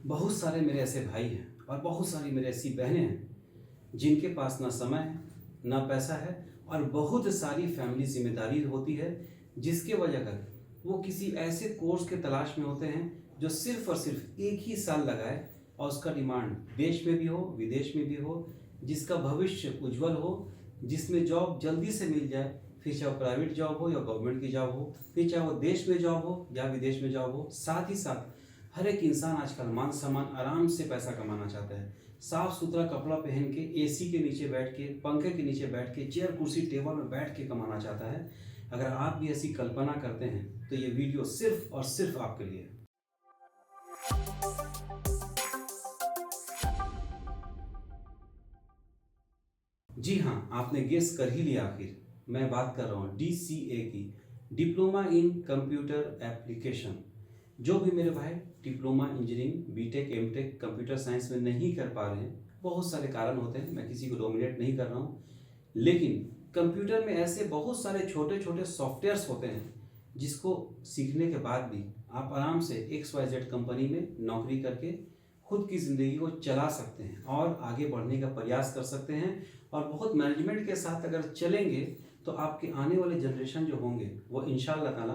बहुत सारे मेरे ऐसे भाई हैं और बहुत सारी मेरी ऐसी बहनें हैं जिनके पास ना समय है, ना पैसा है और बहुत सारी फैमिली जिम्मेदारी होती है, जिसके वजह कर वो किसी ऐसे कोर्स के तलाश में होते हैं जो सिर्फ और सिर्फ एक ही साल लगाए और उसका डिमांड देश में भी हो, विदेश में भी हो, जिसका भविष्य उज्जवल हो, जिसमें जॉब जल्दी से मिल जाए, फिर चाहे वो प्राइवेट जॉब हो या गवर्नमेंट की जॉब हो, फिर चाहे वो देश में जॉब हो या विदेश में जॉब हो। साथ ही साथ हर एक इंसान आजकल मान सम्मान आराम से पैसा कमाना चाहता है। साफ सुथरा कपड़ा पहन के एसी के नीचे बैठ के, पंखे के नीचे बैठ के, चेयर कुर्सी टेबल में बैठ के कमाना चाहता है। अगर आप भी ऐसी कल्पना करते हैं तो ये वीडियो सिर्फ और सिर्फ आपके लिए है। जी हाँ, आपने गेस कर ही लिया। आखिर मैं बात कर रहा हूँ DCA की, डिप्लोमा इन कंप्यूटर एप्लीकेशन। जो भी मेरे भाई diploma engineering, B Tech, M Tech computer science में नहीं कर पा रहे हैं, बहुत सारे कारण होते हैं, मैं किसी को डोमिनेट नहीं कर रहा हूँ, लेकिन कंप्यूटर में ऐसे बहुत सारे छोटे छोटे सॉफ्टवेयर्स होते हैं जिसको सीखने के बाद भी आप आराम से XYZ कंपनी में नौकरी करके खुद की ज़िंदगी को चला सकते हैं और आगे बढ़ने का प्रयास कर सकते हैं। और बहुत मैनेजमेंट के साथ अगर चलेंगे तो आपके आने वाले जनरेशन जो होंगे वो इंशाअल्लाह ताला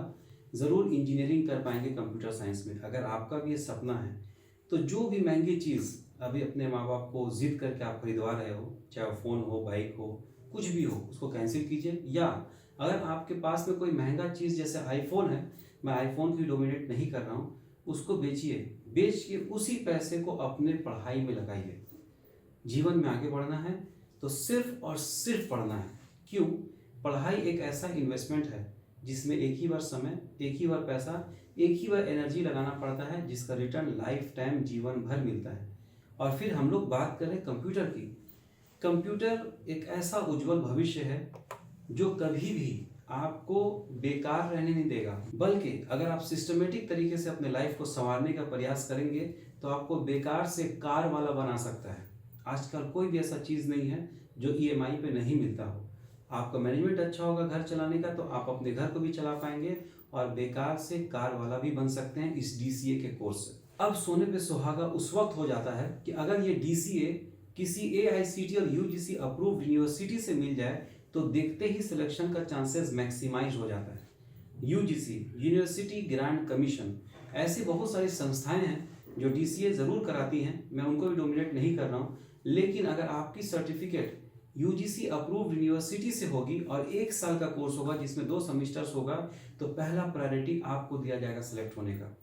ज़रूर इंजीनियरिंग कर पाएंगे कंप्यूटर साइंस में। अगर आपका भी ये सपना है तो जो भी महंगी चीज़ अभी अपने माँ बाप को ज़िद करके आप खरीदवा रहे हो, चाहे वो फ़ोन हो, बाइक हो, कुछ भी हो, उसको कैंसिल कीजिए। या अगर आपके पास में कोई महंगा चीज़ जैसे आईफोन है, मैं आईफोन की डोमिनेट नहीं कर रहा हूँ, उसको बेचिए, बेच के उसी पैसे को अपने पढ़ाई में लगाइए। जीवन में आगे बढ़ना है तो सिर्फ और सिर्फ पढ़ना है। क्यों? पढ़ाई एक ऐसा इन्वेस्टमेंट है जिसमें एक ही बार समय, एक ही बार पैसा, एक ही बार एनर्जी लगाना पड़ता है, जिसका रिटर्न लाइफ टाइम जीवन भर मिलता है। और फिर हम लोग बात करें कंप्यूटर की। कंप्यूटर एक ऐसा उज्जवल भविष्य है जो कभी भी आपको बेकार रहने नहीं देगा, बल्कि अगर आप सिस्टमेटिक तरीके से अपने लाइफ को संवारने का प्रयास करेंगे तो आपको बेकार से कार वाला बना सकता है। आजकल कोई भी ऐसा चीज़ नहीं है जो EMI पे नहीं मिलता हो। आपका मैनेजमेंट अच्छा होगा घर चलाने का तो आप अपने घर को भी चला पाएंगे और बेकार से कार वाला भी बन सकते हैं इस DCA के कोर्स से। अब सोने पे सुहागा उस वक्त हो जाता है कि अगर ये DCA किसी AICTE और UGC अप्रूव्ड यूनिवर्सिटी से मिल जाए तो देखते ही सिलेक्शन का चांसेस मैक्सिमाइज हो जाता है। UGC, यूनिवर्सिटी ग्रांट कमीशन, ऐसी बहुत सारी संस्थाएं हैं जो DCA ज़रूर कराती हैं, मैं उनको भी डोमिनेट नहीं कर रहा हूँ। लेकिन अगर आपकी सर्टिफिकेट UGC अप्रूव्ड यूनिवर्सिटी से होगी और 1 साल का कोर्स होगा जिसमें 2 सेमिस्टर्स होगा, तो पहला प्रायोरिटी आपको दिया जाएगा सिलेक्ट होने का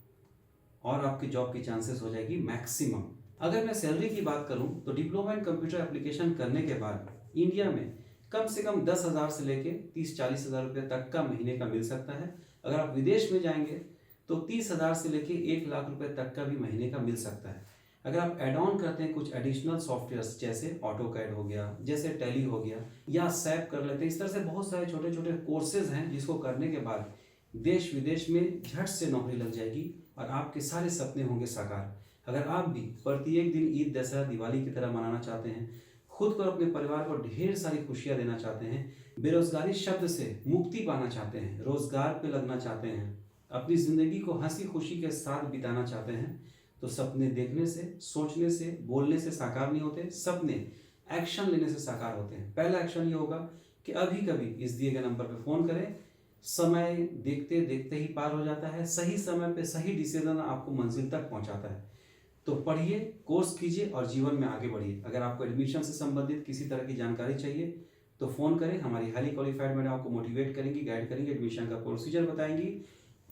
और आपकी जॉब की चांसेस हो जाएगी मैक्सिमम। अगर मैं सैलरी की बात करूं तो डिप्लोमा इन कंप्यूटर एप्लीकेशन करने के बाद इंडिया में कम से कम 10,000 से लेके 30-40 हज़ार रुपये तक का महीने का मिल सकता है। अगर आप विदेश में जाएंगे तो 30,000 से लेके 1 लाख रुपए तक का भी महीने का मिल सकता है। अगर आप एड ऑन करते हैं कुछ एडिशनल सॉफ्टवेयर्स जैसे ऑटोकैड हो गया, जैसे टैली हो गया, या सैप कर लेते हैं, इस तरह से बहुत सारे छोटे छोटे कोर्सेज हैं जिसको करने के बाद देश विदेश में झट से नौकरी लग जाएगी और आपके सारे सपने होंगे साकार। अगर आप भी प्रत्येक दिन ईद, दशहरा, दिवाली की तरह मनाना चाहते हैं, खुद को और अपने परिवार को ढेर सारी खुशियां देना चाहते हैं, बेरोजगारी शब्द से मुक्ति पाना चाहते हैं, रोजगार पे लगना चाहते हैं, अपनी जिंदगी को हंसी खुशी के साथ बिताना चाहते हैं, तो सपने देखने से, सोचने से, बोलने से साकार नहीं होते। सपने एक्शन लेने से साकार होते हैं। पहला एक्शन ये होगा कि अभी कभी इस दिए गए नंबर पर फोन करें। समय देखते देखते ही पार हो जाता है। सही समय पे सही डिसीजन आपको मंजिल तक पहुंचाता है। तो पढ़िए, कोर्स कीजिए और जीवन में आगे बढ़िए। अगर आपको एडमिशन से संबंधित किसी तरह की जानकारी चाहिए तो फ़ोन करें। हमारी हाईली क्वालिफाइड मैडम आपको मोटिवेट करेंगी, गाइड करेंगी, एडमिशन का प्रोसीजर बताएंगी,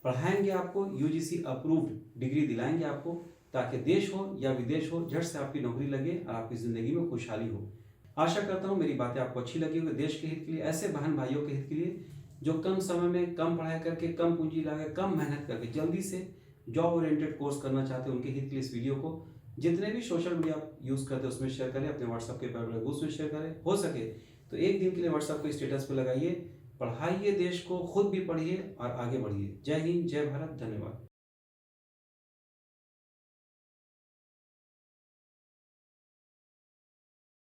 पढ़ाएंगे आपको, UGC अप्रूव्ड डिग्री दिलाएंगे आपको, ताकि देश हो या विदेश हो, झट से आपकी नौकरी लगे और आपकी ज़िंदगी में खुशहाली हो। आशा करता हूँ मेरी बातें आपको अच्छी लगी होगी। देश के हित के लिए, ऐसे बहन भाइयों के हित के लिए जो कम समय में कम पढ़ाई करके, कम पूंजी लगा, कम मेहनत करके जल्दी से जॉब ओरिएंटेड कोर्स करना चाहते हैं, उनके हित के लिए इस वीडियो को जितने भी सोशल मीडिया आप यूज़ करते हैं उसमें शेयर करें, अपने व्हाट्सएप के प्राइवेट ग्रुप्स में शेयर करें। हो सके तो एक दिन के लिए व्हाट्सएप को स्टेटस पर लगाइए। पढ़ाइए देश को, खुद भी पढ़िए और आगे बढ़िए। जय हिंद, जय भारत, धन्यवाद।